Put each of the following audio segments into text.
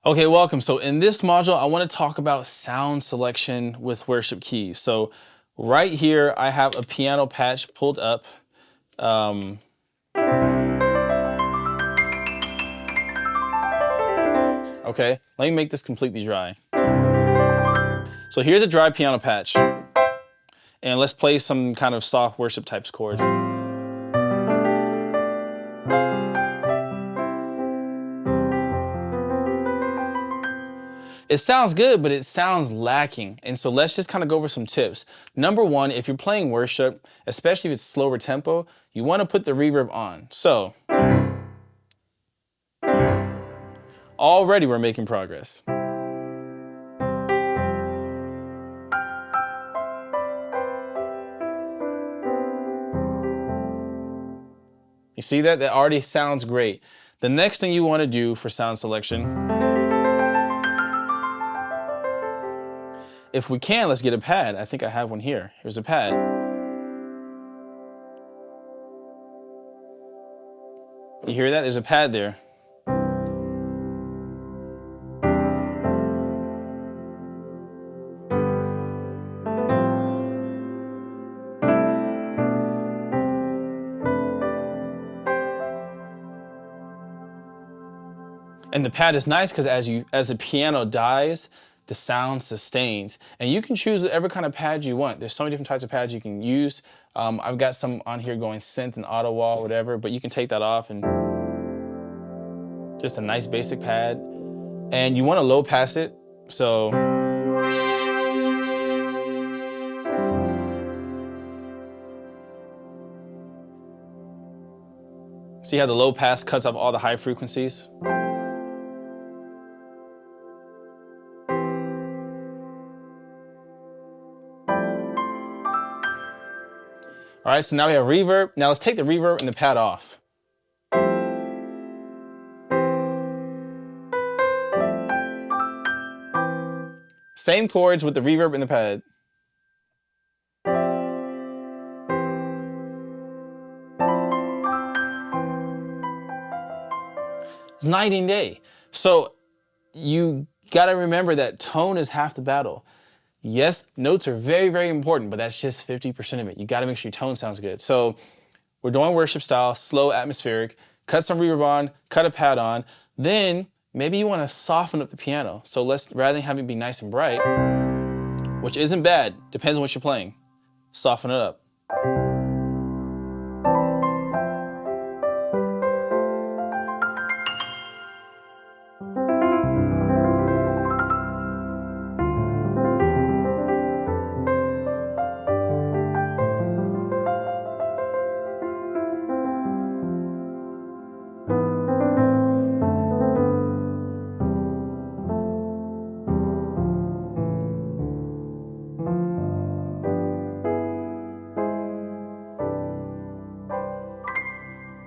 Okay, welcome. So in this module, I want to talk about sound selection with worship keys. So right here, I have a piano patch pulled up. Um, okay, let me make this completely dry. So here's a dry piano patch. And let's play some kind of soft worship types chords. It sounds good, but it sounds lacking. And so let's just kind of go over some tips. Number one, if you're playing worship, especially if it's slower tempo, you want to put the reverb on. So already we're making progress. You see that? That already sounds great. The next thing you want to do for sound selection, if we can, let's get a pad. I think I have one here. Here's a pad. You hear that? There's a pad there. And the pad is nice because as the piano dies, the sound sustains. And you can choose whatever kind of pad you want. There's so many different types of pads you can use. I've got some on here going synth and auto wall, whatever, but you can take that off and just a nice basic pad. And you want to low pass it. So see how the low pass cuts off all the high frequencies? All right, so now we have reverb. Now let's take the reverb and the pad off. Same chords with the reverb and the pad. It's night and day. So you gotta remember that tone is half the battle. Yes, notes are very, very important, but that's just 50% of it. You gotta make sure your tone sounds good. So we're doing worship style, slow, atmospheric, cut some reverb on, cut a pad on, then maybe you wanna soften up the piano. So rather than having it be nice and bright, which isn't bad, depends on what you're playing, soften it up.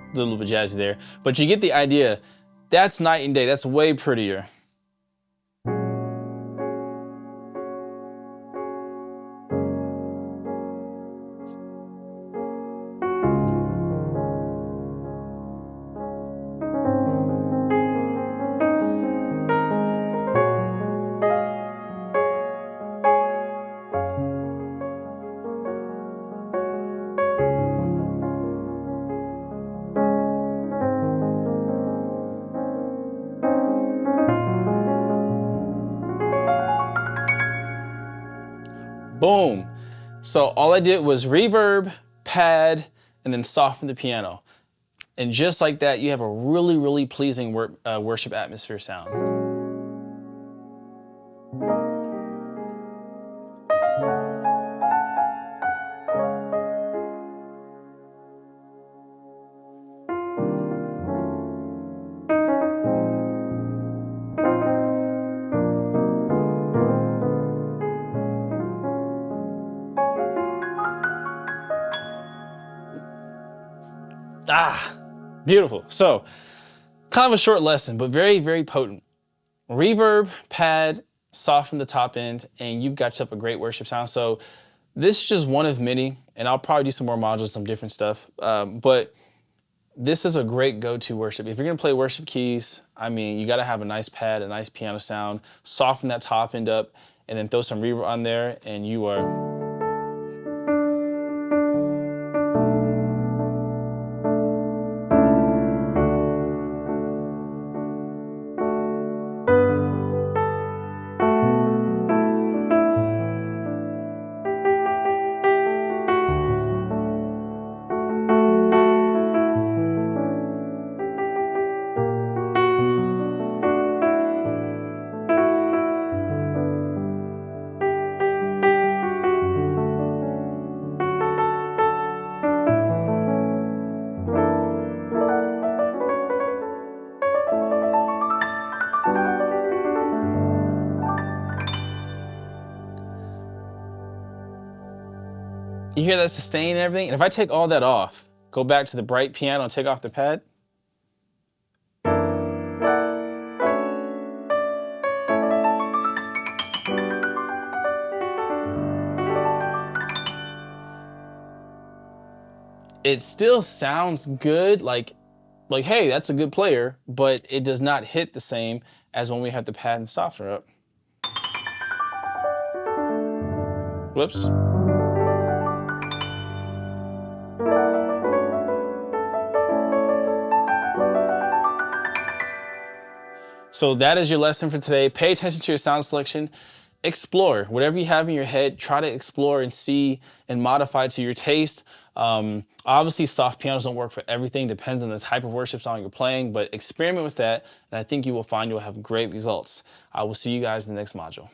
A little bit jazzy there, but you get the idea. That's night and day. That's way prettier. Boom. So all I did was reverb, pad, and then soften the piano. And just like that, you have a really, really pleasing worship atmosphere sound. Ah, beautiful. So kind of a short lesson, but very, very potent. Reverb, pad, soften the top end, and you've got yourself a great worship sound. So this is just one of many, and I'll probably do some more modules, some different stuff. But this is a great go-to worship. If you're gonna play worship keys, I mean, you gotta have a nice pad, a nice piano sound, soften that top end up, and then throw some reverb on there, and you are. You hear that sustain and everything? And if I take all that off, go back to the bright piano and take off the pad. It still sounds good, like, hey, that's a good player, but it does not hit the same as when we have the pad and softener up. Whoops. So that is your lesson for today. Pay attention to your sound selection. Explore whatever you have in your head. Try to explore and see and modify to your taste. Obviously, soft pianos don't work for everything. Depends on the type of worship song you're playing, but experiment with that, and I think you will find you'll have great results. I will see you guys in the next module.